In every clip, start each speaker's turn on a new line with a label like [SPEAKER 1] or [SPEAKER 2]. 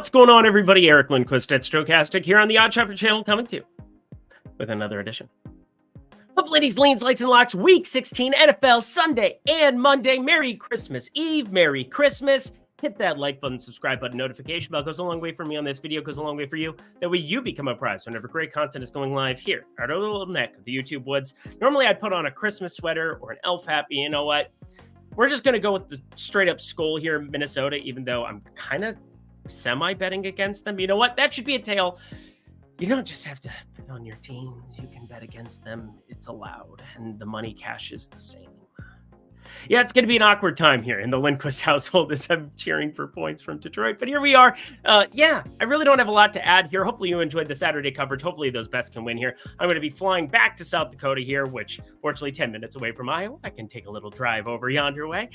[SPEAKER 1] What's going on, everybody? Eric Lindquist at Stokastic here on the Odd Chopper channel, coming to you with another edition of Lindy's Leans, Likes, and Locks, Week 16 NFL Sunday and Monday. Merry Christmas Eve. Merry Christmas. Hit that like button, subscribe button, notification bell. Goes a long way for me on this video, goes a long way for you. That way you become a prize whenever great content is going live here at our little neck of the YouTube woods. Normally I'd put on a Christmas sweater or an elf hat, but you know what? We're just going to go with the straight up skull here in Minnesota, even though I'm kind of semi-betting against them. You know what? That should be a tale. You don't just have to bet on your teams. You can bet against them. It's allowed, and the money cash is the same. Yeah, it's going to be an awkward time here in the Lindquist household as I'm cheering for points from Detroit. But here we are. I really don't have a lot to add here. Hopefully you enjoyed the Saturday coverage. Hopefully those bets can win here. I'm going to be flying back to South Dakota here, which fortunately 10 minutes away from Iowa. I can take a little drive over yonder way,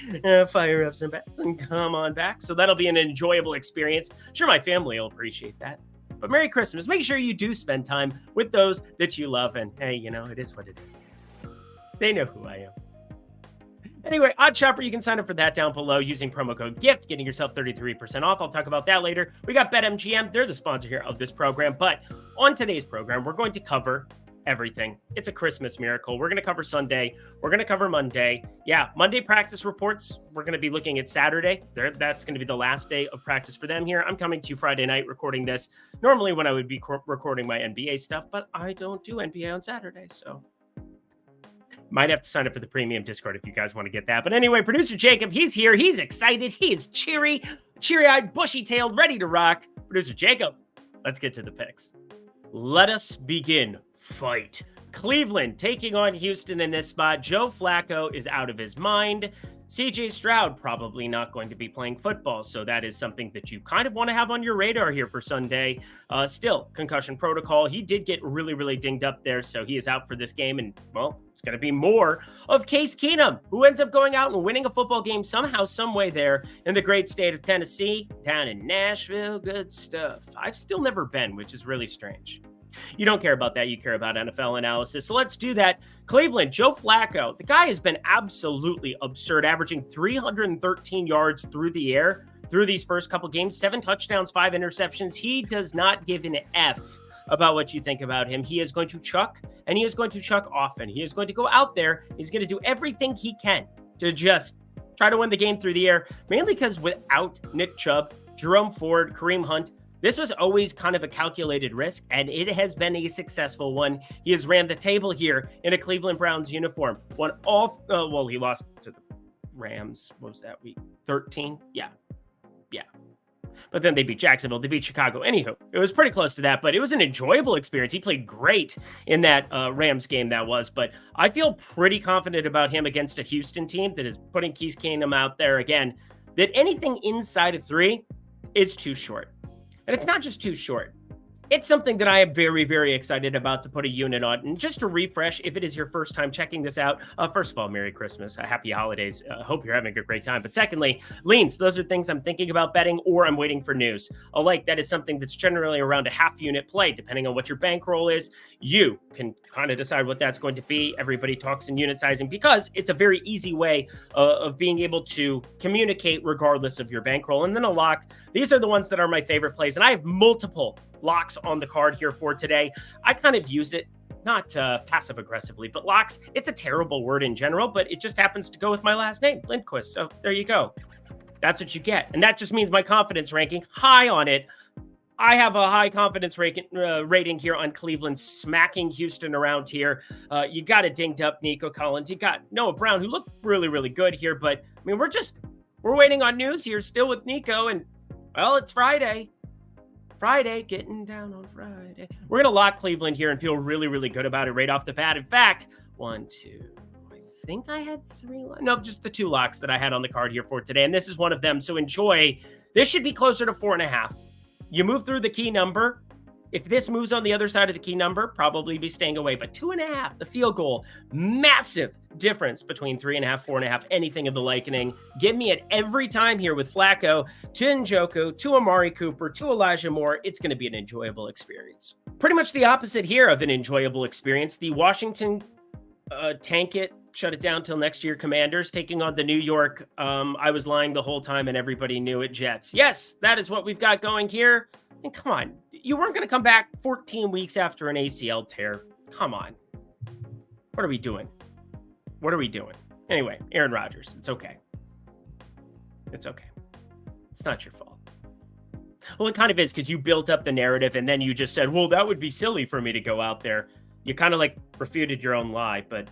[SPEAKER 1] fire up some bets, and come on back. So that'll be an enjoyable experience. Sure, my family will appreciate that. But Merry Christmas. Make sure you do spend time with those that you love. And hey, you know, it is what it is. They know who I am. Anyway, Odd Shopper, you can sign up for that down below using promo code GIFT, getting yourself 33% off. I'll talk about that later. We got BetMGM. They're the sponsor here of this program. But on today's program, we're going to cover everything. It's a Christmas miracle. We're going to cover Sunday. We're going to cover Monday. Yeah, Monday practice reports. We're going to be looking at Saturday. That's going to be the last day of practice for them here. I'm coming to you Friday night recording this. Normally when I would be recording my NBA stuff, but I don't do NBA on Saturday, so might have to sign up for the premium Discord if you guys want to get that. But anyway, producer Jacob, he's here. He's excited. He is cheery-eyed, bushy-tailed, ready to rock. Producer Jacob, let's get to the picks. Let us begin. Fight. Cleveland taking on Houston in this spot. Joe Flacco is out of his mind. CJ Stroud probably not going to be playing football, so that is something that you kind of want to have on your radar here for Sunday. Still, concussion protocol. He did get really, really dinged up there, so he is out for this game, and, well, it's going to be more of Case Keenum, who ends up going out and winning a football game somehow, some way there in the great state of Tennessee, down in Nashville. Good stuff. I've still never been, which is really strange. You don't care about that. You care about NFL analysis. So let's do that. Cleveland, Joe Flacco. The guy has been absolutely absurd, averaging 313 yards through the air through these first couple games, 7 touchdowns, 5 interceptions. He does not give an F about what you think about him. He is going to chuck, and he is going to chuck often. He is going to go out there. He's going to do everything he can to just try to win the game through the air, mainly because without Nick Chubb, Jerome Ford, Kareem Hunt, this was always kind of a calculated risk, and it has been a successful one. He has ran the table here in a Cleveland Browns uniform. Won all, he lost to the Rams. What was that week? 13? Yeah. But then they beat Jacksonville. They beat Chicago. Anywho, it was pretty close to that, but it was an enjoyable experience. He played great in that Rams game that was, but I feel pretty confident about him against a Houston team that is putting Case Keenum out there again, that anything inside of 3 is too short. And it's not just too short. It's something that I am very, very excited about to put a unit on. And just to refresh, if it is your first time checking this out, first of all, Merry Christmas, Happy Holidays. Hope you're having a great time. But secondly, leans, those are things I'm thinking about betting or I'm waiting for news. That is something that's generally around a half unit play, depending on what your bankroll is. You can kind of decide what that's going to be. Everybody talks in unit sizing because it's a very easy way of being able to communicate regardless of your bankroll. And then a lock. These are the ones that are my favorite plays. And I have multiple locks on the card here for today. I kind of use it, not passive aggressively, but locks, it's a terrible word in general, but it just happens to go with my last name, Lindquist. So there you go. That's what you get. And that just means my confidence ranking, high on it. I have a high confidence rating here on Cleveland, smacking Houston around here. You got a dinged up Nico Collins. You got Noah Brown, who looked really, really good here. But I mean, we're waiting on news here still with Nico. And well, it's Friday, getting down on Friday. We're going to lock Cleveland here and feel really, really good about it right off the bat. In fact, 1, 2, I think I had 3. No, just the 2 locks that I had on the card here for today. And this is one of them. So enjoy. This should be closer to 4.5. You move through the key number. If this moves on the other side of the key number, probably be staying away. But 2.5, the field goal, massive difference between 3.5, 4.5, anything of the likening. Give me it every time here with Flacco, to Njoku, to Amari Cooper, to Elijah Moore. It's going to be an enjoyable experience. Pretty much the opposite here of an enjoyable experience. The Washington tank it Shut it down till next year. Commanders taking on the New York. I was lying the whole time and everybody knew it. Jets. Yes, that is what we've got going here. And come on, you weren't going to come back 14 weeks after an ACL tear. Come on. What are we doing? What are we doing? Anyway, Aaron Rodgers. It's okay. It's okay. It's not your fault. Well, it kind of is, because you built up the narrative and then you just said, well, that would be silly for me to go out there. You kind of like refuted your own lie, but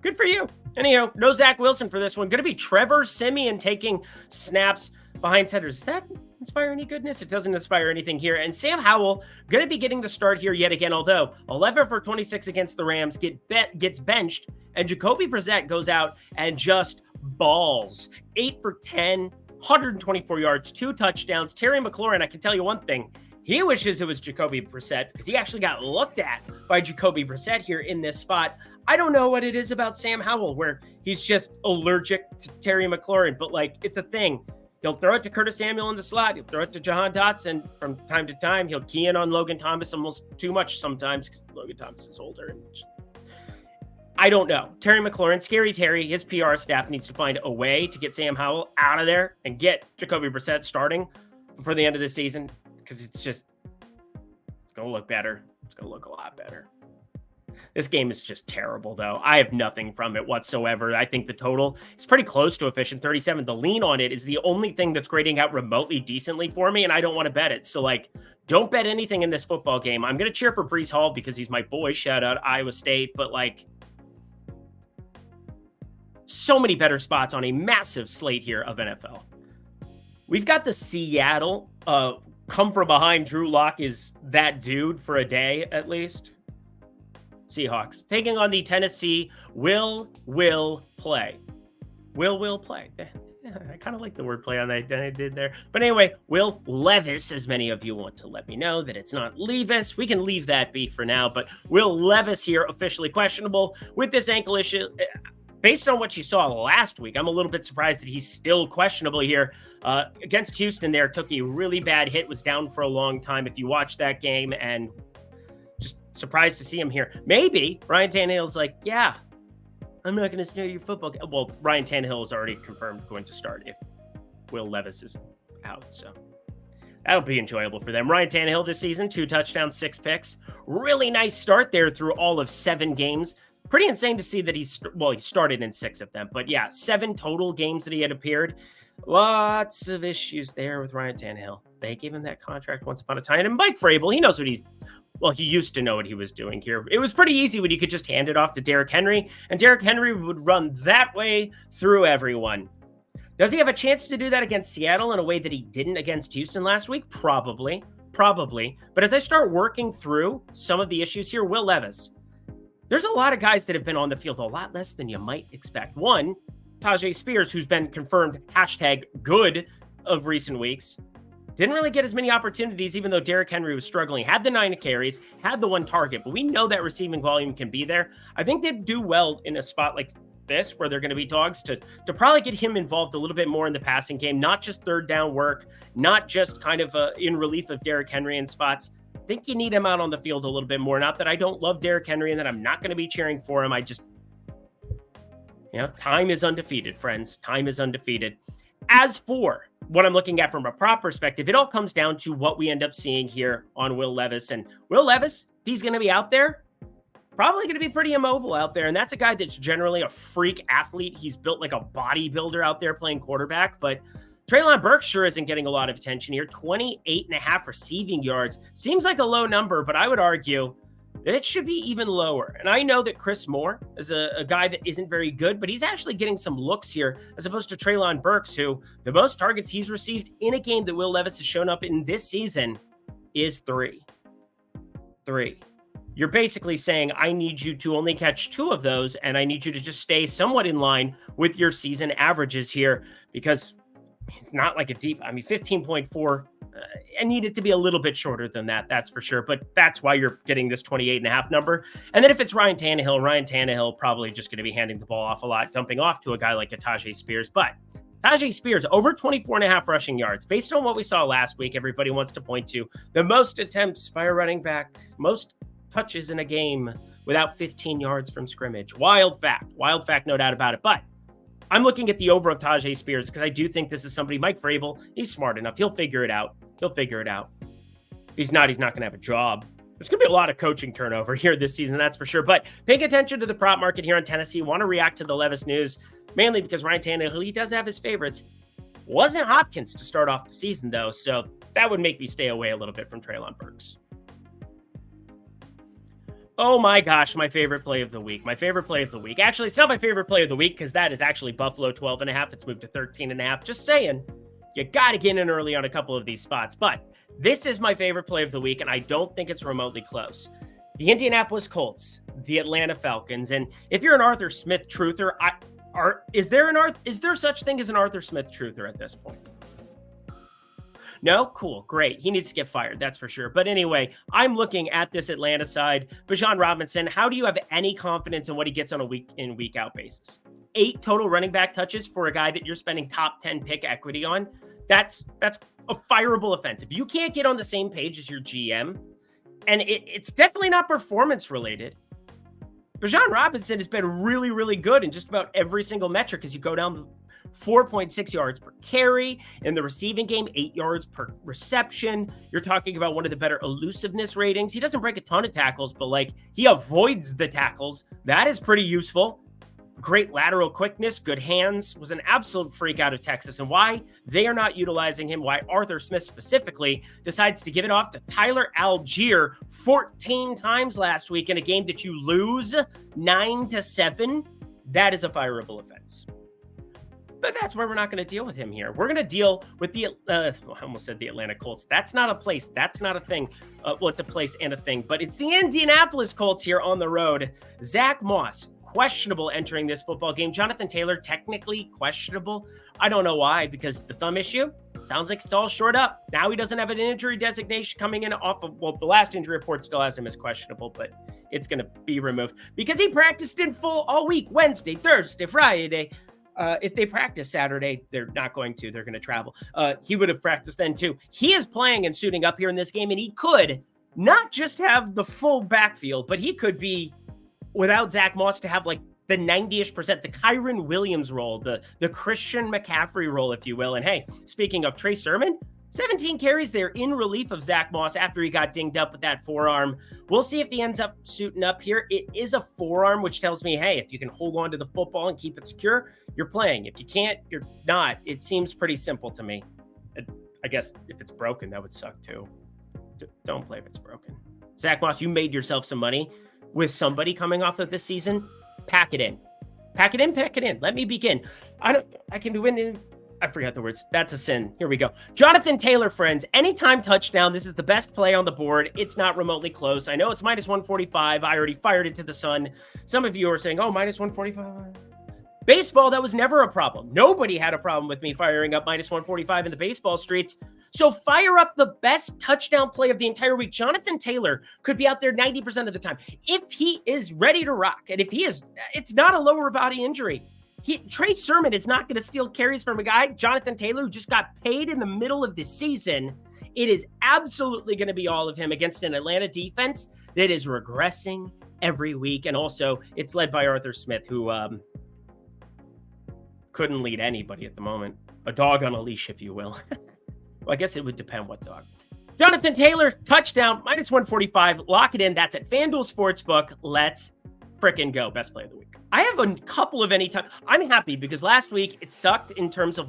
[SPEAKER 1] good for you. Anyhow, no Zach Wilson for this one. Going to be Trevor Siemian taking snaps behind center. Does that inspire any goodness? It doesn't inspire anything here. And Sam Howell going to be getting the start here yet again, although 11 for 26 against the Rams gets benched, and Jacoby Brissett goes out and just balls. 8 for 10, 124 yards, 2 touchdowns. Terry McLaurin, I can tell you one thing. He wishes it was Jacoby Brissett, because he actually got looked at by Jacoby Brissett here in this spot. I don't know what it is about Sam Howell where he's just allergic to Terry McLaurin, but like, it's a thing. He'll throw it to Curtis Samuel in the slot. He'll throw it to Jahan Dotson from time to time. He'll key in on Logan Thomas almost too much sometimes, because Logan Thomas is older. And I don't know. Terry McLaurin, Scary Terry, his PR staff needs to find a way to get Sam Howell out of there and get Jacoby Brissett starting before the end of the season, because it's going to look better. It's going to look a lot better. This game is just terrible, though. I have nothing from it whatsoever. I think the total is pretty close to efficient 37. The lean on it is the only thing that's grading out remotely decently for me, and I don't want to bet it. So, like, don't bet anything in this football game. I'm going to cheer for Breece Hall because he's my boy. Shout out Iowa State. But, like, so many better spots on a massive slate here of NFL. We've got the Seattle come from behind. Drew Lock is that dude for a day, at least. Seahawks taking on the Tennessee will play. Will play. I kind of like the wordplay on that I did there. But anyway, Will Levis, as many of you want to let me know that it's not Levis. We can leave that be for now. But Will Levis here officially questionable with this ankle issue. Based on what you saw last week, I'm a little bit surprised that he's still questionable here. Against Houston there, took a really bad hit, was down for a long time if you watch that game, and just surprised to see him here. Maybe Ryan Tannehill's like, yeah, I'm not going to start your football game. Well, Ryan Tannehill is already confirmed going to start if Will Levis is out, so that'll be enjoyable for them. Ryan Tannehill this season, 2 touchdowns, 6 picks. Really nice start there through all of 7 games. Pretty insane to see that he started in 6 of them. But yeah, 7 total games that he had appeared. Lots of issues there with Ryan Tannehill. They gave him that contract once upon a time. And Mike Vrabel, he knows what he used to know what he was doing here. It was pretty easy when you could just hand it off to Derrick Henry, and Derrick Henry would run that way through everyone. Does he have a chance to do that against Seattle in a way that he didn't against Houston last week? Probably. But as I start working through some of the issues here, Will Levis, there's a lot of guys that have been on the field a lot less than you might expect. One, Tajay Spears, who's been confirmed #good of recent weeks, didn't really get as many opportunities, even though Derrick Henry was struggling. Had the 9 carries, had the 1 target, but we know that receiving volume can be there. I think they'd do well in a spot like this, where they're going to be dogs, to probably get him involved a little bit more in the passing game, not just third down work, not just kind of in relief of Derrick Henry in spots. I think you need him out on the field a little bit more. Not that I don't love Derrick Henry and that I'm not going to be cheering for him. I just, time is undefeated, friends. Time is undefeated. As for what I'm looking at from a prop perspective, it all comes down to what we end up seeing here on Will Levis. And Will Levis, if he's going to be out there, probably going to be pretty immobile out there. And that's a guy that's generally a freak athlete. He's built like a bodybuilder out there playing quarterback. But Treylon Burks sure isn't getting a lot of attention here. 28.5 receiving yards. Seems like a low number, but I would argue that it should be even lower. And I know that Chris Moore is a guy that isn't very good, but he's actually getting some looks here as opposed to Treylon Burks, who the most targets he's received in a game that Will Levis has shown up in this season is 3. You're basically saying, I need you to only catch 2 of those, and I need you to just stay somewhat in line with your season averages here, because it's not like a deep, 15.4. I need it to be a little bit shorter than that, that's for sure. But that's why you're getting this 28.5 number. And then if it's Ryan Tannehill probably just going to be handing the ball off a lot, dumping off to a guy like Tajay Spears. But Tajay Spears, over 24.5 rushing yards. Based on what we saw last week, everybody wants to point to the most attempts by a running back, most touches in a game without 15 yards from scrimmage. Wild fact, no doubt about it. But I'm looking at the over of Tajay Spears because I do think this is somebody, Mike Vrabel, he's smart enough. He'll figure it out. If he's not going to have a job. There's going to be a lot of coaching turnover here this season, that's for sure. But paying attention to the prop market here in Tennessee, want to react to the Levis news, mainly because Ryan Tannehill, he does have his favorites. Wasn't Hopkins to start off the season, though, so that would make me stay away a little bit from Treylon Burks. Oh my gosh, my favorite play of the week. Actually, it's not my favorite play of the week because that is actually Buffalo 12.5. It's moved to 13.5. Just saying, you got to get in early on a couple of these spots. But this is my favorite play of the week, and I don't think it's remotely close. The Indianapolis Colts, the Atlanta Falcons. And if you're an Arthur Smith truther, is there such thing as an Arthur Smith truther at this point? No? Cool. Great. He needs to get fired. That's for sure. But anyway, I'm looking at this Atlanta side. Bijan Robinson, how do you have any confidence in what he gets on a week in, week out basis? 8 total running back touches for a guy that you're spending top 10 pick equity on. That's a fireable offense. If you can't get on the same page as your GM, and it's definitely not performance related. Bijan Robinson has been really, really good in just about every single metric as you go down 4.6 yards per carry in the receiving game, 8 yards per reception. You're talking about one of the better elusiveness ratings. He doesn't break a ton of tackles, but he avoids the tackles. That is pretty useful. Great lateral quickness, good hands, was an absolute freak out of Texas. And why they are not utilizing him, why Arthur Smith specifically decides to give it off to Tyler Algier 14 times last week in a game that you lose 9-7, that is a fireable offense. But that's where we're not going to deal with him here. We're going to deal with the, I almost said the Atlanta Colts. That's not a place. That's not a thing. Well, it's a place and a thing, but it's the Indianapolis Colts here on the road. Zach Moss, questionable entering this football game. Jonathan Taylor, technically questionable. I don't know why, because the thumb issue sounds like it's all shored up. Now he doesn't have an injury designation coming in off of, well, the last injury report still has him as questionable, but it's going to be removed because he practiced in full all week, Wednesday, Thursday, Friday. If they practice Saturday, they're not going to. They're going to travel. He would have practiced then, too. He is playing and suiting up here in this game, and he could not just have the full backfield, but he could be, without Zach Moss, to have the 90-ish%, the Kyron Williams role, the Christian McCaffrey role, if you will. And hey, speaking of Trey Sermon, 17 carries there in relief of Zach Moss after he got dinged up with that forearm. We'll see if he ends up suiting up here. It is a forearm, which tells me, hey, if you can hold on to the football and keep it secure, you're playing. If you can't, you're not. It seems pretty simple to me. I guess if it's broken, that would suck too. Don't play if it's broken. Zach Moss, you made yourself some money with somebody coming off of this season. Pack it in. Let me begin. I can win in. I forgot the words. That's a sin. Here we go. Jonathan Taylor, friends. Anytime touchdown. This is the best play on the board. It's not remotely close. I know it's minus 145. I already fired it to the sun. Some of you are saying, oh, minus 145. Baseball, that was never a problem. Nobody had a problem with me firing up minus 145 in the baseball streets. So fire up the best touchdown play of the entire week. Jonathan Taylor could be out there 90% of the time. If he is ready to rock, and if he is, it's not a lower body injury. Trey Sermon is not going to steal carries from a guy, Jonathan Taylor, who just got paid in the middle of the season. It is absolutely going to be all of him against an Atlanta defense that is regressing every week. And also, it's led by Arthur Smith, who couldn't lead anybody at the moment. A dog on a leash, if you will. Well, I guess it would depend what dog. Jonathan Taylor, touchdown, minus 145. Lock it in. That's at FanDuel Sportsbook. Let's frickin' go. Best play of the week. I have a couple of anytime. I'm happy because last week it sucked in terms of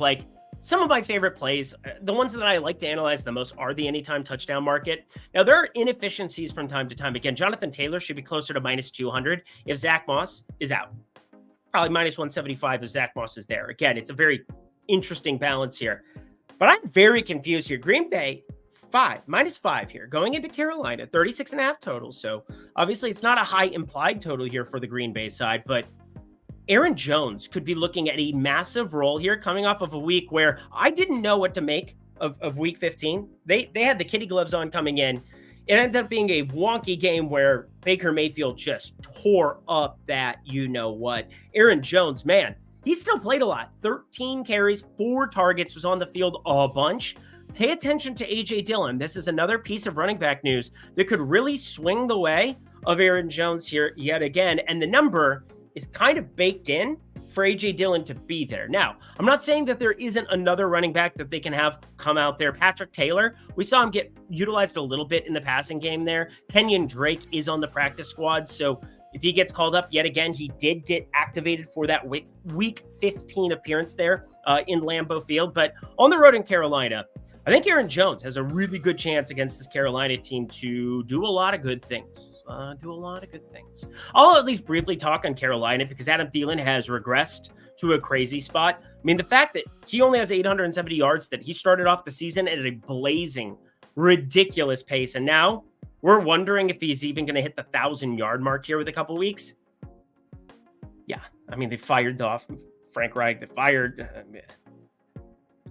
[SPEAKER 1] some of my favorite plays. The ones that I like to analyze the most are the anytime touchdown market. Now, there are inefficiencies from time to time. Again, Jonathan Taylor should be closer to minus 200 if Zach Moss is out. Probably minus 175 if Zach Moss is there. Again, it's a very interesting balance here. But I'm very confused here. Green Bay, minus 5 here. Going into Carolina, 36.5 total. So obviously it's not a high implied total here for the Green Bay side, but Aaron Jones could be looking at a massive role here coming off of a week where I didn't know what to make of week 15. They had the kitty gloves on coming in. It ended up being a wonky game where Baker Mayfield just tore up that you-know-what. Aaron Jones, man, he still played a lot. 13 carries, 4 targets, was on the field a bunch. Pay attention to A.J. Dillon. This is another piece of running back news that could really swing the way of Aaron Jones here yet again. And the number is kind of baked in for A.J. Dillon to be there. Now, I'm not saying that there isn't another running back that they can have come out there. Patrick Taylor, we saw him get utilized a little bit in the passing game there. Kenyon Drake is on the practice squad, so if he gets called up yet again, he did get activated for that week 15 appearance there in Lambeau Field. But on the road in Carolina, I think Aaron Jones has a really good chance against this Carolina team to do a lot of good things. I'll at least briefly talk on Carolina because Adam Thielen has regressed to a crazy spot. I mean, the fact that he only has 870 yards, that he started off the season at a blazing, ridiculous pace, and now we're wondering if he's even going to hit the 1,000-yard mark here with a couple weeks. Yeah, I mean, they fired off Frank Reich. They fired...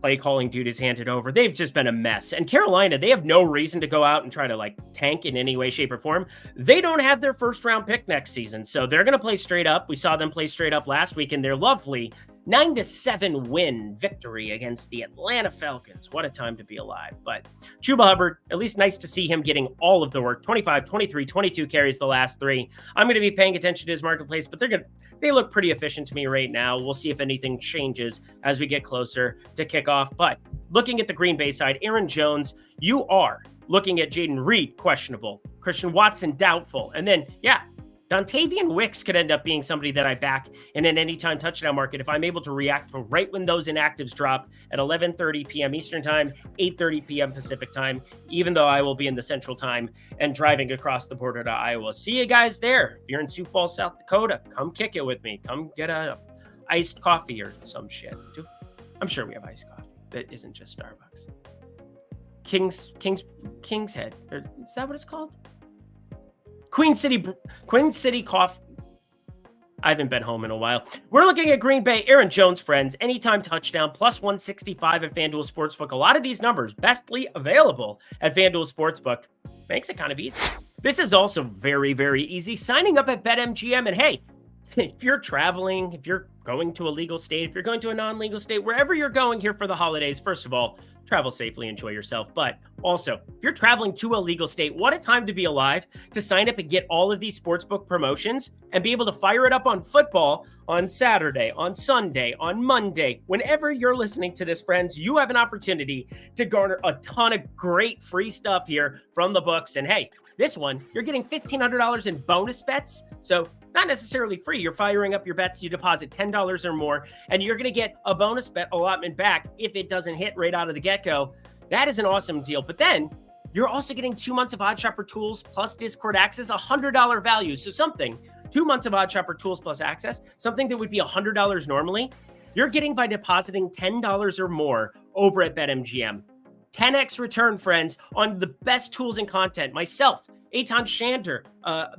[SPEAKER 1] play calling dude is handed over. They've just been a mess. And Carolina, they have no reason to go out and try to tank in any way, shape, or form. They don't have their first round pick next season, so they're going to play straight up. We saw them play straight up last week in their lovely 9-7 win victory against the Atlanta Falcons. What a time to be alive. But Chuba Hubbard, at least nice to see him getting all of the work. 25, 23, 22 carries the last three. I'm going to be paying attention to his marketplace, but they look pretty efficient to me right now. We'll see if anything changes as we get closer to kickoff. But looking at the Green Bay side, Aaron Jones, you are looking at Jaden Reed, questionable. Christian Watson, doubtful. And then, Dontavian Wicks could end up being somebody that I back in an anytime touchdown market if I'm able to react to right when those inactives drop at 11:30 p.m. Eastern time, 8:30 p.m. Pacific time, even though I will be in the Central time and driving across the border to Iowa. See you guys there. If you're in Sioux Falls, South Dakota, come kick it with me. Come get a iced coffee or some shit. I'm sure we have iced coffee that isn't just Starbucks. King's Head. Is that what it's called? Queen City Coffee. I haven't been home in a while. We're looking at Green Bay. Aaron Jones, friends. Anytime touchdown, plus 165 at FanDuel Sportsbook. A lot of these numbers, bestly available at FanDuel Sportsbook. Makes it kind of easy. This is also very, very easy. Signing up at BetMGM. And hey, if you're traveling, if you're going to a legal state, if you're going to a non-legal state, wherever you're going here for the holidays, first of all, travel safely, enjoy yourself. But also, if you're traveling to a legal state, what a time to be alive to sign up and get all of these sportsbook promotions and be able to fire it up on football on Saturday, on Sunday, on Monday. Whenever you're listening to this, friends, you have an opportunity to garner a ton of great free stuff here from the books. And hey, this one, you're getting $1,500 in bonus bets. So not necessarily free. You're firing up your bets. You deposit $10 or more, and you're going to get a bonus bet allotment back if it doesn't hit right out of the get-go. That is an awesome deal. But then you're also getting 2 months of Odd Shopper tools plus Discord access, $100 value. So 2 months of Odd Shopper tools plus access, something that would be $100 normally, you're getting by depositing $10 or more over at BetMGM. 10x return, friends, on the best tools and content. Myself, Eitan Shander,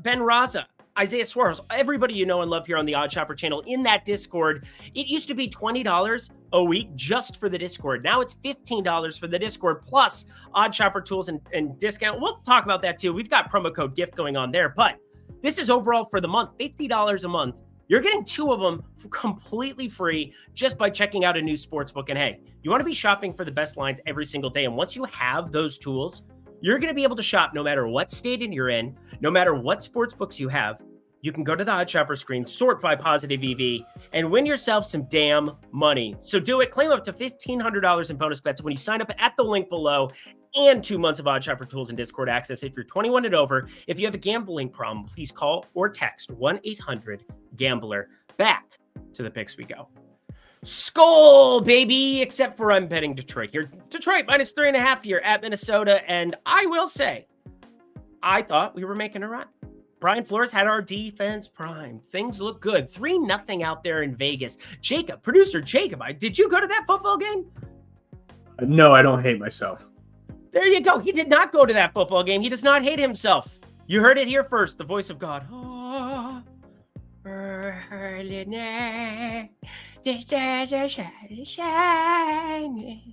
[SPEAKER 1] Ben Raza, Isaiah Suarez, everybody you know and love here on the Odd Shopper channel in that Discord. It used to be $20 a week just for the Discord. Now it's $15 for the Discord plus Odd Shopper tools and discount. We'll talk about that too. We've got promo code GIFT going on there, but this is overall for the month, $50 a month. You're getting 2 of them completely free just by checking out a new sportsbook. And hey, you want to be shopping for the best lines every single day. And once you have those tools, you're going to be able to shop no matter what state you're in, no matter what sports books you have. You can go to the Odd Shopper screen, sort by positive EV, and win yourself some damn money. So do it. Claim up to $1,500 in bonus bets when you sign up at the link below, and 2 months of Odd Shopper tools and Discord access if you're 21 and over. If you have a gambling problem, please call or text 1-800-GAMBLER. Back to the picks we go. Skull, baby, except for I'm betting Detroit here. Detroit minus 3.5 here at Minnesota. And I will say, I thought we were making a run. Brian Flores had our defense primed. Things look good. 3-0 out there in Vegas. Jacob, producer Jacob, did you go to that football game?
[SPEAKER 2] No, I don't hate myself.
[SPEAKER 1] There you go. He did not go to that football game. He does not hate himself. You heard it here first. The voice of God. Oh, early night. The stars are shining.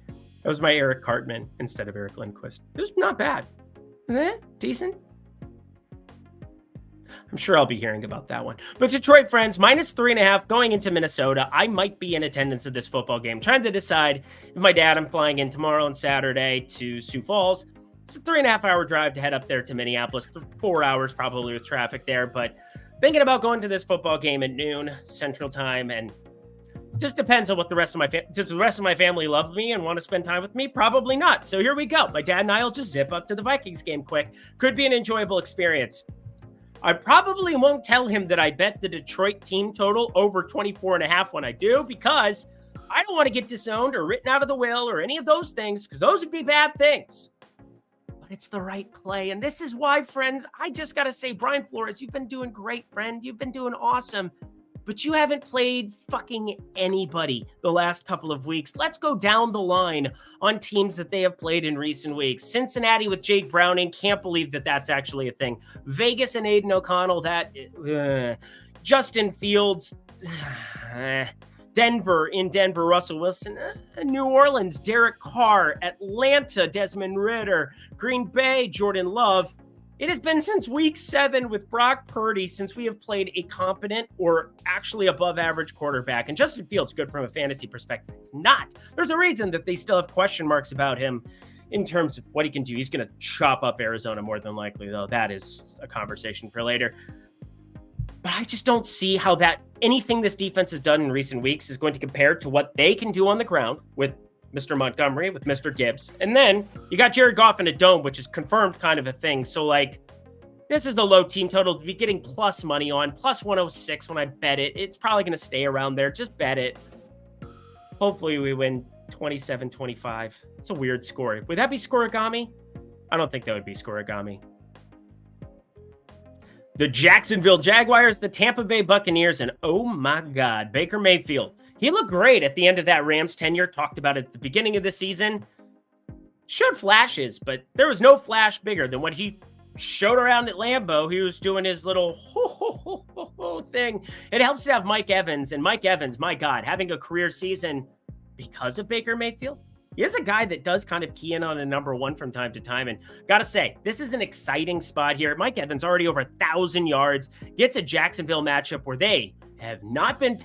[SPEAKER 1] That was my Eric Cartman instead of Eric Lindquist. It was not bad. Wasn't it? Decent? I'm sure I'll be hearing about that one. But Detroit, friends, minus 3.5 going into Minnesota. I might be in attendance at this football game. Trying to decide if I'm flying in tomorrow and Saturday to Sioux Falls. It's a 3.5-hour drive to head up there to Minneapolis. 4 hours probably with traffic there, but thinking about going to this football game at noon Central Time, and just depends on what the rest of my does the rest of my family love me and want to spend time with me? Probably not. So here we go. My dad and I will just zip up to the Vikings game quick. Could be an enjoyable experience. I probably won't tell him that I bet the Detroit team total over 24.5 when I do, because I don't want to get disowned or written out of the will or any of those things, because those would be bad things. But it's the right play. And this is why, friends, I just got to say, Brian Flores, you've been doing great, friend. You've been doing awesome. But you haven't played fucking anybody the last couple of weeks. Let's go down the line on teams that they have played in recent weeks. Cincinnati with Jake Browning. Can't believe that that's actually a thing. Vegas and Aiden O'Connell. Justin Fields. Denver, Russell Wilson. New Orleans, Derek Carr. Atlanta, Desmond Ridder. Green Bay, Jordan Love. It has been since week 7 with Brock Purdy since we have played a competent or actually above average quarterback. And Justin Fields, good from a fantasy perspective. It's not. There's a reason that they still have question marks about him in terms of what he can do. He's going to chop up Arizona more than likely, though. That is a conversation for later. But I just don't see how that anything this defense has done in recent weeks is going to compare to what they can do on the ground with Mr. Montgomery, with Mr. Gibbs. And then you got Jared Goff in a dome, which is confirmed kind of a thing. So, this is a low team total to be getting plus money on, plus 106 when I bet it. It's probably going to stay around there. Just bet it. Hopefully we win 27-25. It's a weird score. Would that be scoregami? I don't think that would be scoregami. The Jacksonville Jaguars, the Tampa Bay Buccaneers, and oh my God, Baker Mayfield. He looked great at the end of that Rams tenure, talked about it at the beginning of the season. Showed flashes, but there was no flash bigger than what he showed around at Lambeau. He was doing his little thing. It helps to have Mike Evans, and Mike Evans, my God, having a career season because of Baker Mayfield. He is a guy that does kind of key in on a number one from time to time. And gotta say, this is an exciting spot here. Mike Evans already over 1,000 yards, gets a Jacksonville matchup where they have not been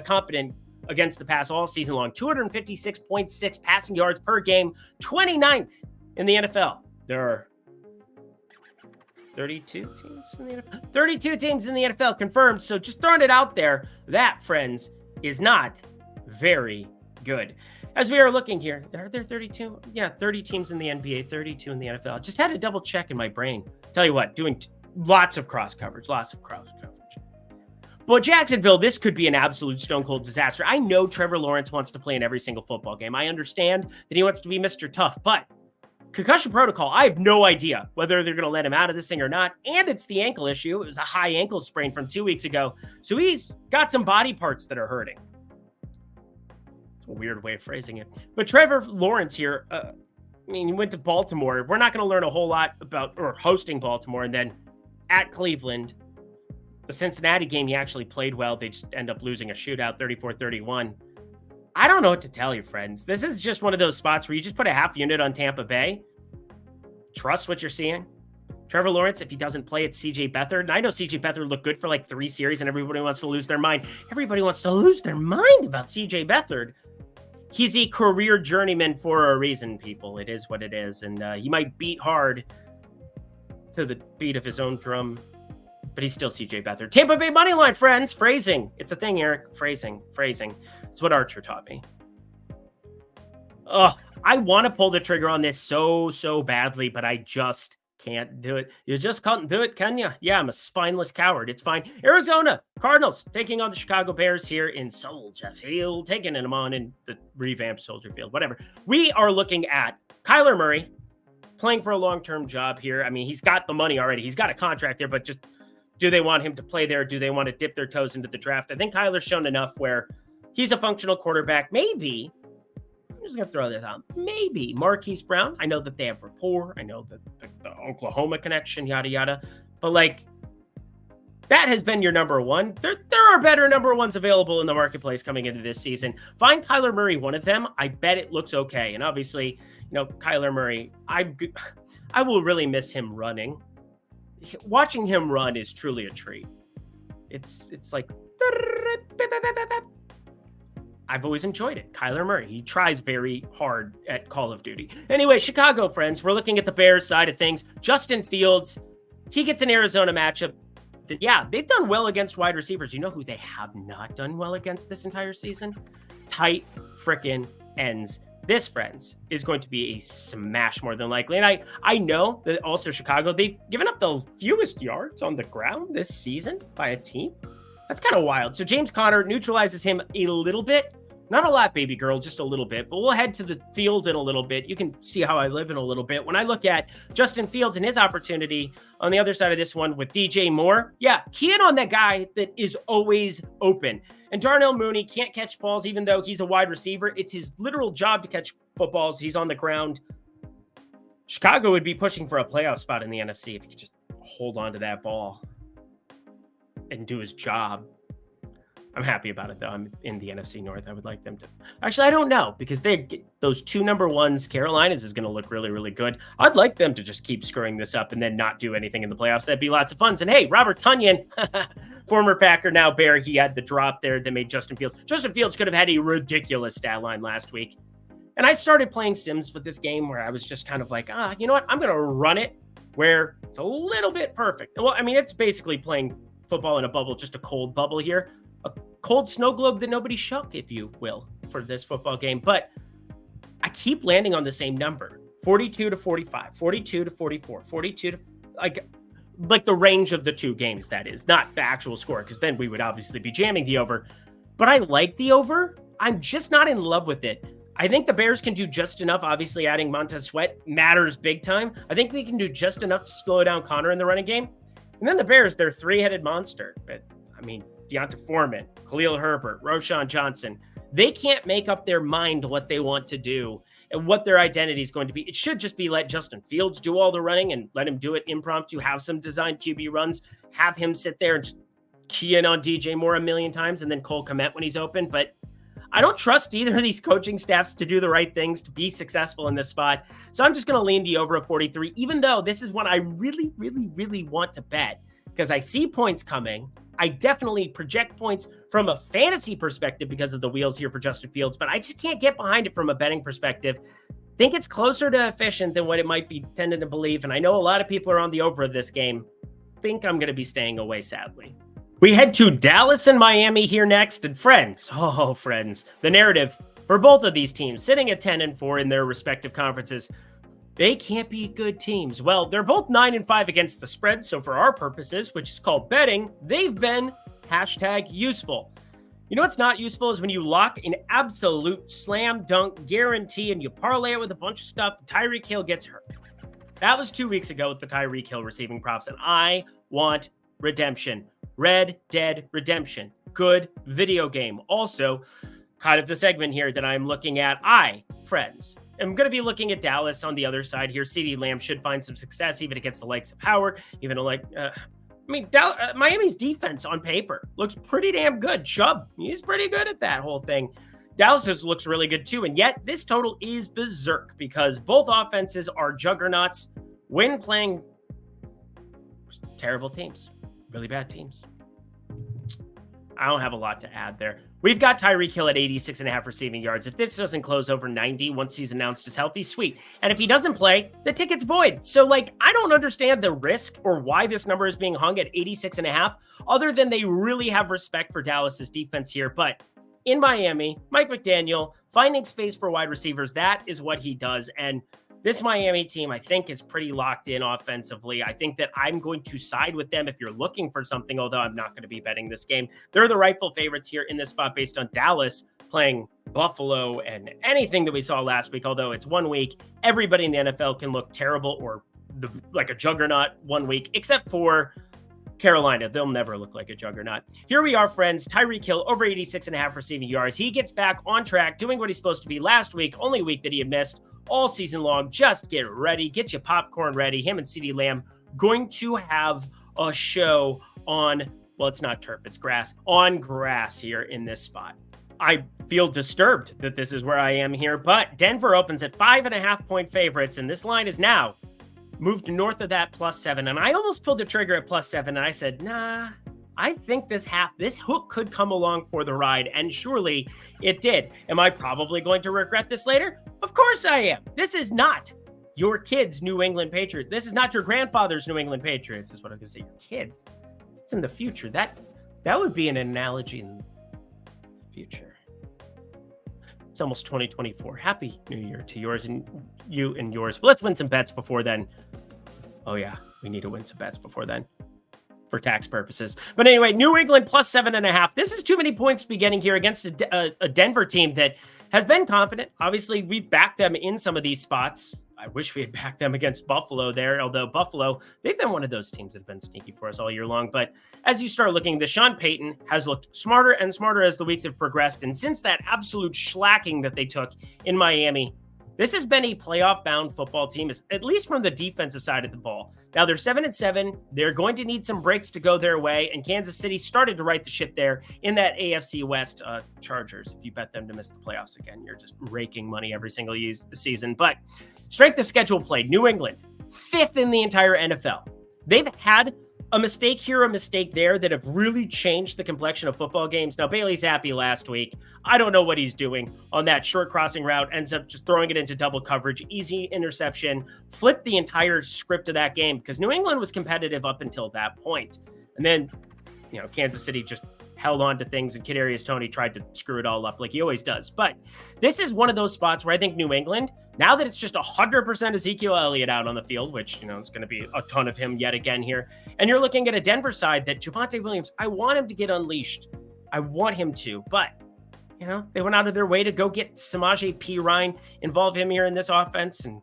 [SPEAKER 1] competent against the pass all season long. 256.6 passing yards per game, 29th in the NFL. There are 32 teams in the NFL. 32 teams in the NFL confirmed. So just throwing it out there, that, friends, is not very good. As we are looking here, are there 32? Yeah, 30 teams in the NBA, 32 in the NFL. Just had to double check in my brain. Tell you what, doing lots of cross coverage. But Jacksonville, this could be an absolute stone cold disaster. I know Trevor Lawrence wants to play in every single football game. I understand that he wants to be Mr. Tough, but concussion protocol, I have no idea whether they're going to let him out of this thing or not. And it's the ankle issue. It was a high ankle sprain from 2 weeks ago. So he's got some body parts that are hurting. It's a weird way of phrasing it. But Trevor Lawrence here, he went to Baltimore. We're not going to learn a whole lot about or hosting Baltimore. And then at Cleveland, the Cincinnati game, he actually played well. They just end up losing a shootout, 34-31. I don't know what to tell you, friends. This is just one of those spots where you just put a half unit on Tampa Bay. Trust what you're seeing. Trevor Lawrence, if he doesn't play, it's CJ Beathard. And I know CJ Beathard looked good for 3 series, and everybody wants to lose their mind. Everybody wants to lose their mind about CJ Beathard. He's a career journeyman for a reason, people. It is what it is. And he might beat hard to the beat of his own drum, but he's still CJ Beathard. Tampa Bay money line, friends. Phrasing. It's a thing, Eric. Phrasing. It's what Archer taught me. Oh, I want to pull the trigger on this so badly, but I just can't do it. You just can't do it, can you? Yeah, I'm a spineless coward. It's fine. Arizona Cardinals taking on the Chicago Bears here in Soldier Field, taking them on in the revamped Soldier Field, whatever. We are looking at Kyler Murray playing for a long-term job here. I mean, he's got the money already. He's got a contract there, but just do they want him to play there? Do they want to dip their toes into the draft? I think Kyler's shown enough where he's a functional quarterback. Maybe, I'm just going to throw this out. Maybe Marquise Brown. I know that they have rapport. I know that the Oklahoma connection, yada, yada. But that has been your number one. There are better number ones available in the marketplace coming into this season. Find Kyler Murray one of them. I bet it looks okay. And obviously, Kyler Murray, I will really miss him running. Watching him run is truly a treat. It's like I've always enjoyed it. Kyler Murray, he tries very hard at Call of Duty. Anyway, Chicago, friends, we're looking at the Bears side of things. Justin Fields, he gets an Arizona matchup. Yeah, they've done well against wide receivers. You know who they have not done well against this entire season? Tight frickin' ends. This, friends, is going to be a smash more than likely. And I know that also Chicago, they've given up the fewest yards on the ground this season by a team. That's kind of wild. So James Conner neutralizes him a little bit. Not a lot, baby girl, just a little bit. But we'll head to the field in a little bit. You can see how I live in a little bit. When I look at Justin Fields and his opportunity on the other side of this one with DJ Moore, yeah, key in on that guy that is always open. And Darnell Mooney can't catch balls, even though he's a wide receiver. It's his literal job to catch footballs. He's on the ground. Chicago would be pushing for a playoff spot in the NFC if he could just hold on to that ball and do his job. I'm happy about it, though. I'm in the NFC North. I would like them to. Actually, I don't know, because those two number ones, Carolinas is going to look really, really good. I'd like them to just keep screwing this up and then not do anything in the playoffs. That'd be lots of fun. And hey, Robert Tonyan, former Packer, now Bear, he had the drop there that made Justin Fields. Justin Fields could have had a ridiculous stat line last week. And I started playing Sims with this game where I was just kind of like, you know what? I'm going to run it where it's a little bit perfect. Well, I mean, it's basically playing football in a bubble, just a cold bubble here. A cold snow globe that nobody shook, if you will, for this football game. But I keep landing on the same number, 42 to 45, 42 to 44, 42 to like the range of the two games, that is, not the actual score, because then we would obviously be jamming the over. But I like the over. I'm just not in love with it. I think the Bears can do just enough. Obviously, adding Montez Sweat matters big time. I think they can do just enough to slow down Connor in the running game. And then the Bears, they're three-headed monster. But, I mean, Deonta Foreman, Khalil Herbert, Roshan Johnson, they can't make up their mind what they want to do and what their identity is going to be. It should just be let Justin Fields do all the running and let him do it impromptu, have some designed QB runs, have him sit there and just key in on DJ Moore a million times, and then Cole Kmet when he's open. But I don't trust either of these coaching staffs to do the right things to be successful in this spot. So I'm just going to lean the over of 43, even though this is one I really, really, really want to bet because I see points coming. I definitely project points from a fantasy perspective because of the wheels here for Justin Fields, but I just can't get behind it from a betting perspective. Think it's closer to efficient than what it might be tended to believe. And I know a lot of people are on the over of this game. Think I'm going to be staying away, sadly. We head to Dallas and Miami here next. And friends, the narrative for both of these teams sitting at 10-4 in their respective conferences. They can't be good teams. Well, they're both 9-5 against the spread. So for our purposes, which is called betting, they've been #useful. You know what's not useful is when you lock an absolute slam dunk guarantee and you parlay it with a bunch of stuff. Tyreek Hill gets hurt. That was 2 weeks ago with the Tyreek Hill receiving props. And I want redemption. Red Dead Redemption. Good video game. Also, kind of the segment here that I'm looking at. I'm going to be looking at Dallas on the other side here. CeeDee Lamb should find some success even against the likes of Howard. Miami's defense on paper looks pretty damn good. Chubb, he's pretty good at that whole thing. Dallas looks really good too. And yet this total is berserk because both offenses are juggernauts when playing terrible teams, really bad teams. I don't have a lot to add there. We've got Tyreek Hill at 86.5 receiving yards. If this doesn't close over 90 once he's announced as healthy, sweet. And if he doesn't play, the ticket's void. So, I don't understand the risk or why this number is being hung at 86.5, other than they really have respect for Dallas's defense here. But in Miami, Mike McDaniel, finding space for wide receivers, that is what he does. And this Miami team, I think, is pretty locked in offensively. I think that I'm going to side with them if you're looking for something, although I'm not going to be betting this game. They're the rightful favorites here in this spot based on Dallas playing Buffalo and anything that we saw last week, although it's 1 week. Everybody in the NFL can look terrible or like a juggernaut 1 week, except for Carolina. They'll never look like a juggernaut. Here we are, friends. Tyreek Hill over 86.5 receiving yards. He gets back on track, doing what he's supposed to be last week, only week that he had missed all season long. Just get ready. Get your popcorn ready. Him and CeeDee Lamb going to have a show on, well, it's not turf, it's grass, on grass here in this spot. I feel disturbed that this is where I am here, but Denver opens at 5.5-point favorites, and this line is now moved north of that +7. And I almost pulled the trigger at +7, and I said, nah, I think this hook could come along for the ride, and surely it did. Am I probably going to regret this later? Of course I am. This is not your kids' New England Patriots. This is not your grandfather's New England Patriots, is what I was going to say. Your kids. It's in the future. That would be an analogy in the future. It's almost 2024. Happy New Year to yours and you and yours. But let's win some bets before then. Oh yeah, we need to win some bets before then for tax purposes. But anyway, New England plus 7.5. This is too many points to be getting here against a Denver team that has been confident. Obviously, we've backed them in some of these spots. I wish we had backed them against Buffalo there, although Buffalo, they've been one of those teams that have been sneaky for us all year long. But as you start looking, the Sean Payton has looked smarter and smarter as the weeks have progressed. And since that absolute shellacking that they took in Miami, this has been a playoff-bound football team, at least from the defensive side of the ball. Now, they're 7-7. They're going to need some breaks to go their way, and Kansas City started to right the ship there in that AFC West Chargers. If you bet them to miss the playoffs again, you're just raking money every single season. But strength of schedule play, New England, 5th in the entire NFL. They've had a mistake here, a mistake there that have really changed the complexion of football games. Now, Bailey Zappi last week, I don't know what he's doing on that short crossing route, ends up just throwing it into double coverage, easy interception, flipped the entire script of that game because New England was competitive up until that point. And then, Kansas City just held on to things, and Kadarius Toney tried to screw it all up like he always does. But this is one of those spots where I think New England, now that it's just 100% Ezekiel Elliott out on the field, which, it's going to be a ton of him yet again here, and you're looking at a Denver side that Javonte Williams, I want him to get unleashed. I want him to, but, they went out of their way to go get Samaje Perine, involve him here in this offense, and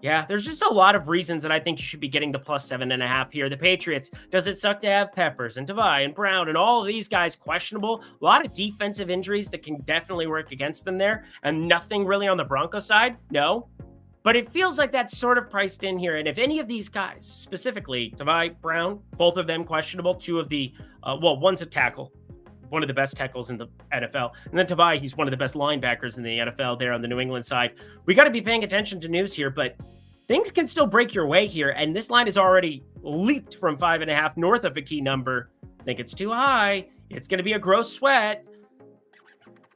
[SPEAKER 1] yeah, there's just a lot of reasons that I think you should be getting the plus 7.5 here. The Patriots, does it suck to have Peppers and Tavai and Brown and all of these guys questionable? A lot of defensive injuries that can definitely work against them there, and nothing really on the Broncos side? No. But it feels like that's sort of priced in here. And if any of these guys, specifically Tavai, Brown, both of them questionable, two of the, one's a tackle, one of the best tackles in the NFL. And then Tavai, he's one of the best linebackers in the NFL there on the New England side. We got to be paying attention to news here, but things can still break your way here. And this line is already leaped from 5.5 north of a key number. I think it's too high. It's going to be a gross sweat.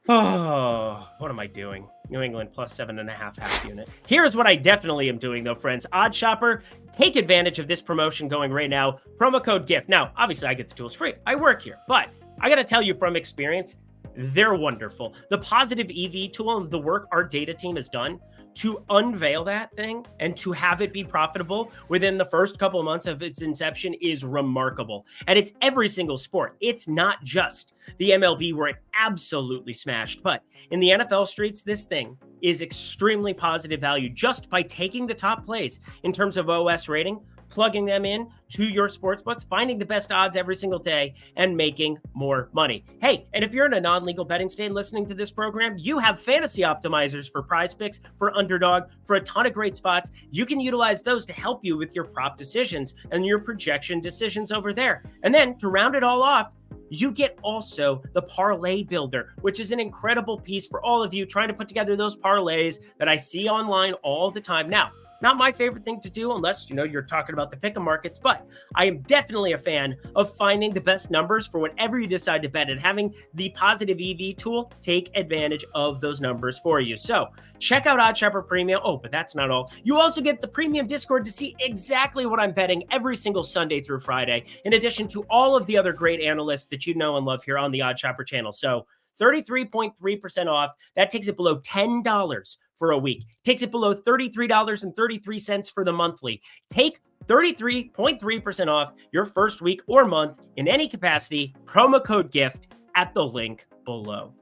[SPEAKER 1] Oh, what am I doing? New England plus 7.5 half unit. Here's what I definitely am doing though, friends. Odd Shopper, take advantage of this promotion going right now. Promo code GIFT. Now, obviously I get the tools free. I work here, but I got to tell you from experience, they're wonderful. The positive EV tool and the work our data team has done to unveil that thing and to have it be profitable within the first couple of months of its inception is remarkable. And it's every single sport. It's not just the MLB where it absolutely smashed, but in the NFL streets, this thing is extremely positive value just by taking the top plays in terms of OS rating, plugging them in to your sportsbooks, finding the best odds every single day, and making more money. Hey, and if you're in a non-legal betting state and listening to this program, you have fantasy optimizers for Prize Picks, for Underdog, for a ton of great spots. You can utilize those to help you with your prop decisions and your projection decisions over there. And then to round it all off, you get also the Parlay Builder, which is an incredible piece for all of you trying to put together those parlays that I see online all the time. Now, not my favorite thing to do unless, you're talking about the pick'em markets, but I am definitely a fan of finding the best numbers for whatever you decide to bet and having the positive EV tool take advantage of those numbers for you. So check out OddsShopper Premium. Oh, but that's not all. You also get the premium Discord to see exactly what I'm betting every single Sunday through Friday, in addition to all of the other great analysts that you know and love here on the OddsShopper channel. So 33.3% off. That takes it below $10 for a week. Takes it below $33.33 for the monthly. Take 33.3% off your first week or month in any capacity. Promo code GIFT at the link below.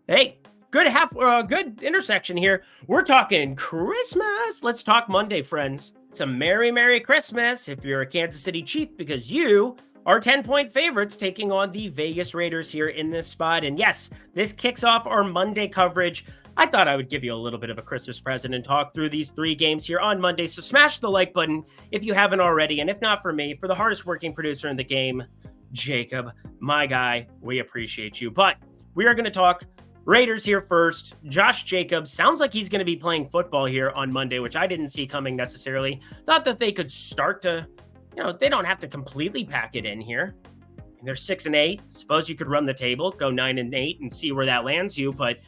[SPEAKER 1] Hey, good intersection here. We're talking Christmas. Let's talk Monday, friends. It's a Merry, Merry Christmas if you're a Kansas City Chief, because you are 10-point favorites taking on the Vegas Raiders here in this spot. And yes, this kicks off our Monday coverage. I thought I would give you a little bit of a Christmas present and talk through these 3 games here on Monday. So smash the like button if you haven't already. And if not for me, for the hardest working producer in the game, Jacob, my guy, we appreciate you. But we are going to talk Raiders here first. Josh Jacobs sounds like he's going to be playing football here on Monday, which I didn't see coming necessarily. Thought that they could start to, they don't have to completely pack it in here. they're 6-8. Suppose you could run the table, go 9-8 and see where that lands you. But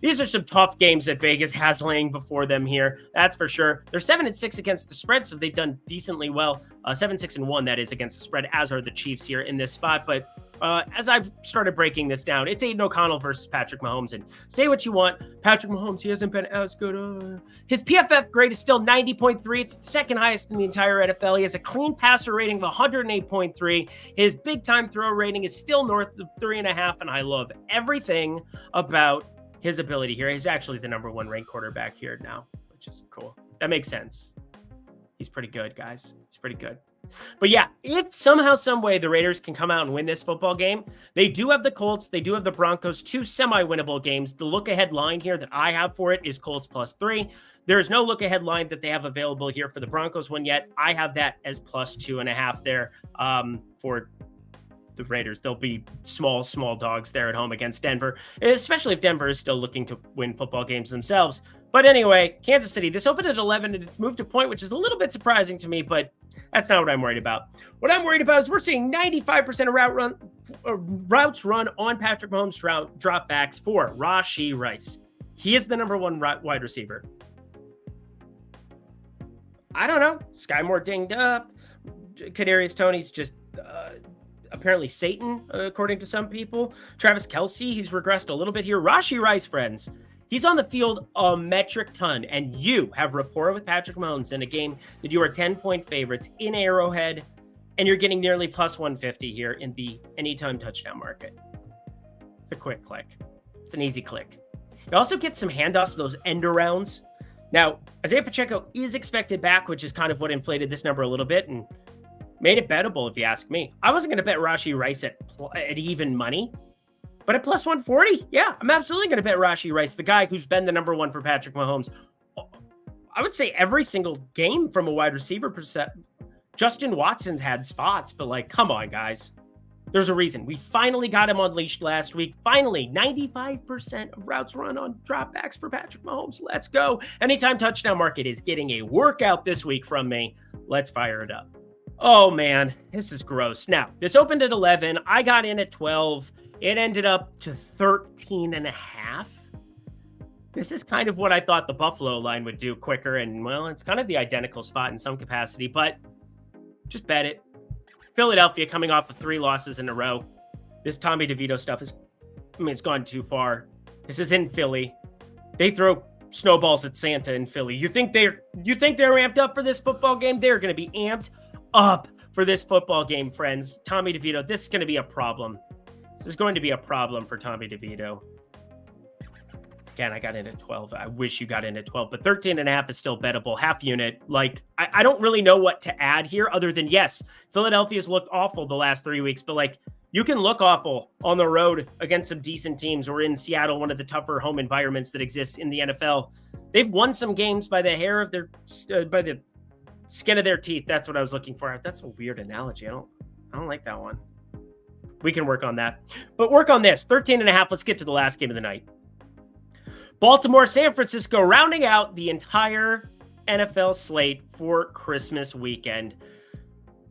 [SPEAKER 1] these are some tough games that Vegas has laying before them here. That's for sure. They're 7-6 against the spread, so they've done decently well. 7-6-1, that is, against the spread, as are the Chiefs here in this spot. But as I've started breaking this down, it's Aiden O'Connell versus Patrick Mahomes. And say what you want, Patrick Mahomes, he hasn't been as good. His PFF grade is still 90.3. It's the second highest in the entire NFL. He has a clean passer rating of 108.3. His big-time throw rating is still north of 3.5, and I love everything about his ability here. He's actually the number one ranked quarterback here now, which is cool. That makes sense. He's pretty good, guys. He's pretty good. But yeah, if somehow, some way the Raiders can come out and win this football game, they do have the Colts. They do have the Broncos, 2 semi-winnable games. The look-ahead line here that I have for it is Colts +3. There's no look-ahead line that they have available here for the Broncos one yet. I have that as +2.5 there for the Raiders. They'll be small dogs there at home against Denver, especially if Denver is still looking to win football games themselves. But anyway, Kansas City, this opened at 11 and it's moved to point, which is a little bit surprising to me, but that's not what I'm worried about. What I'm worried about is we're seeing 95% of routes run on Patrick Mahomes dropbacks for Rashee Rice. He is the number one wide receiver. I don't know. Sky Moore dinged up. Kadarius Toney's just apparently Satan, according to some people. Travis Kelce, he's regressed a little bit here. Rashee Rice, friends, he's on the field a metric ton, and you have rapport with Patrick Mahomes in a game that you are 10-point favorites in Arrowhead, and you're getting nearly +150 here in the anytime touchdown market. It's a quick click. It's an easy click. You also get some handoffs, those end arounds. Now, Isaiah Pacheco is expected back, which is kind of what inflated this number a little bit, and made it bettable, if you ask me. I wasn't going to bet Rashee Rice at even money, but at +140, yeah, I'm absolutely going to bet Rashee Rice, the guy who's been the number one for Patrick Mahomes. I would say every single game from a wide receiver perspective. Justin Watson's had spots, but like, come on, guys. There's a reason. We finally got him unleashed last week. Finally, 95% of routes run on dropbacks for Patrick Mahomes. Let's go. Anytime touchdown market is getting a workout this week from me. Let's fire it up. Oh, man, this is gross. Now, this opened at 11. I got in at 12. It ended up to 13.5. This is kind of what I thought the Buffalo line would do quicker. And, well, it's kind of the identical spot in some capacity, but just bet it. Philadelphia coming off of 3 losses in a row. This Tommy DeVito stuff it's gone too far. This is in Philly. They throw snowballs at Santa in Philly. You think they're amped up for this football game? They're going to be amped up for this football game, friends. Tommy DeVito, this is going to be a problem. This is going to be a problem for Tommy DeVito. Again, I got in at 12. I wish you got in at 12, but 13.5 is still bettable. Half unit. Like, I don't really know what to add here other than, yes, Philadelphia's looked awful the last 3 weeks, but like, you can look awful on the road against some decent teams, or in Seattle, one of the tougher home environments that exists in the NFL. They've won some games by the hair of their, by the skin of their teeth. That's what I was looking for. That's a weird analogy. I don't like that one. We can work on that, but work on this. 13.5. Let's get to the last game of the night. Baltimore, San Francisco, rounding out the entire NFL slate for Christmas weekend.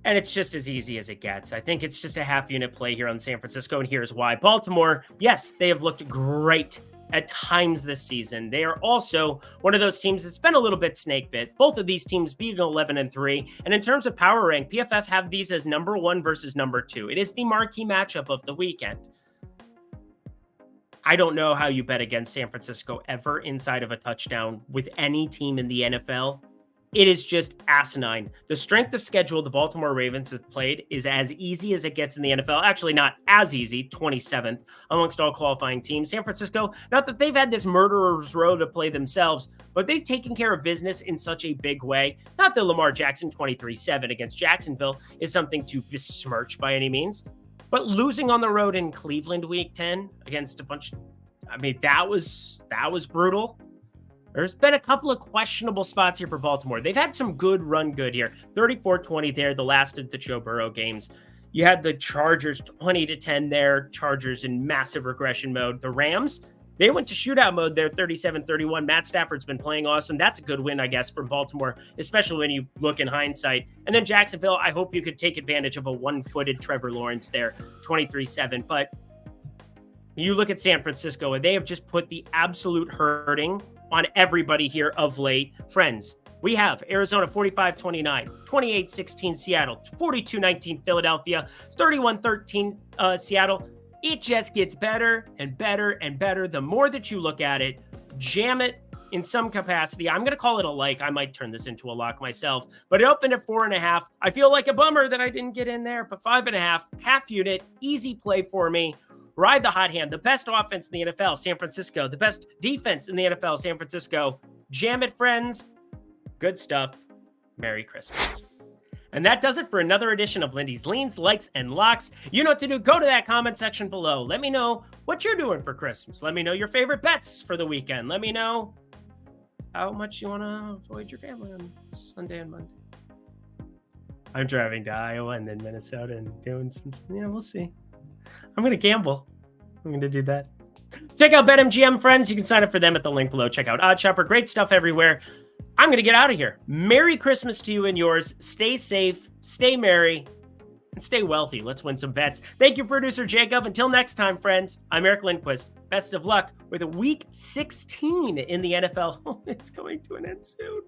[SPEAKER 1] And it's just as easy as it gets. I think it's just a half unit play here on San Francisco, and here's why. Baltimore, yes, they have looked great at times this season. They are also one of those teams that's been a little bit snake bit. Both of these teams being 11-3. And in terms of power rank, PFF have these as number 1 versus number 2. It is the marquee matchup of the weekend. I don't know how you bet against San Francisco ever inside of a touchdown with any team in the NFL. It is just asinine. The strength of schedule the Baltimore Ravens have played is as easy as it gets in the NFL. Actually, not as easy, 27th amongst all qualifying teams. San Francisco, not that they've had this murderer's row to play themselves, but they've taken care of business in such a big way. Not that Lamar Jackson 23-7 against Jacksonville is something to besmirch by any means, but losing on the road in Cleveland week 10 against a bunch, that was brutal. There's been a couple of questionable spots here for Baltimore. They've had some good run good here. 34-20 there, the last of the Joe Burrow games. You had the Chargers 20-10 there. Chargers in massive regression mode. The Rams, They went to shootout mode there, 37-31. Matt Stafford's been playing awesome. That's a good win, I guess, for Baltimore, especially when you look in hindsight. And then Jacksonville, I hope you could take advantage of a one-footed Trevor Lawrence there, 23-7. But you look at San Francisco, and they have just put the absolute hurting on everybody here of late. Friends, we have Arizona 45-29, 28-16 Seattle, 42-19 Philadelphia, 31-13 Seattle. It just gets better and better and better the more that you look at it. Jam it in some capacity. I'm going to call it a like. I might turn this into a lock myself, but it opened at 4.5. I feel like a bummer that I didn't get in there, but 5.5, half unit, easy play for me. Ride the hot hand. The best offense in the NFL, San Francisco. The best defense in the NFL, San Francisco. Jam it, friends. Good stuff. Merry Christmas. And that does it for another edition of Lindy's Leans, Likes, and Locks. You know what to do. Go to that comment section below. Let me know what you're doing for Christmas. Let me know your favorite bets for the weekend. Let me know how much you want to avoid your family on Sunday and Monday. I'm driving to Iowa and then Minnesota and doing some, we'll see. I'm going to gamble. I'm going to do that. Check out BetMGM, friends. You can sign up for them at the link below. Check out OddsShopper. Great stuff everywhere. I'm going to get out of here. Merry Christmas to you and yours. Stay safe, stay merry, and stay wealthy. Let's win some bets. Thank you, producer Jacob. Until next time, friends, I'm Eric Lindquist. Best of luck with Week 16 in the NFL. It's going to an end soon.